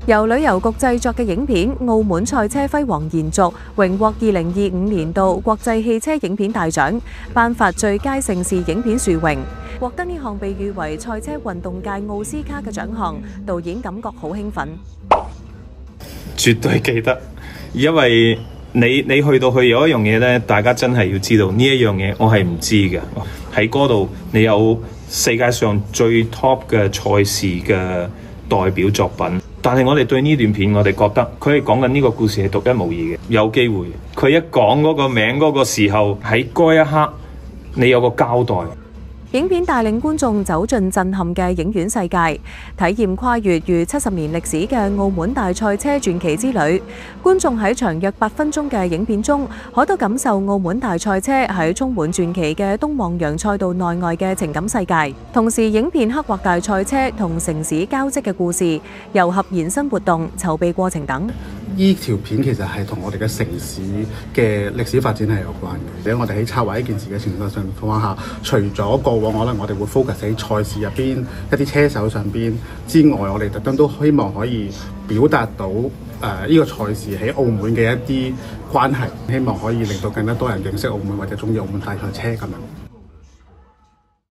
由旅遊局製作嘅影片《澳門賽車輝煌延續》榮獲2025年度國際汽車影片大獎，頒發最佳盛事影片殊榮。獲得呢項被譽為賽車運動界奧斯卡嘅獎項，導演感覺好興奮。絕對記得，因為你去到去有一樣嘢咧，大家真係要知道呢一樣嘢，我係唔知嘅。喺嗰度你有世界上最 top 嘅賽事嘅代表作品。但係我哋對呢段片，我哋覺得佢係講緊呢個故事係獨一無二嘅。有機會佢一講嗰個名嗰個時候，喺嗰一刻你有個交代。影片帶領觀眾走進震撼嘅影院世界，體驗跨越逾70年歷史嘅澳門大賽車傳奇之旅。觀眾喺長約8分鐘嘅影片中，可到感受澳門大賽車喺充滿傳奇嘅東望洋賽道內外嘅情感世界。同時，影片刻畫大賽車同城市交織嘅故事、遊合延伸活動、籌備過程等。呢條片其實係同我哋嘅城市嘅歷史發展係有關嘅。喺我哋喺策劃呢件事嘅情況下，除咗過往可能我哋會 focus 喺賽事入邊一啲車手上邊之外，我哋特登都希望可以表達到呢個賽事喺澳門嘅一啲關係，希望可以令到更加多人認識澳門或者鍾意澳門大賽車咁樣。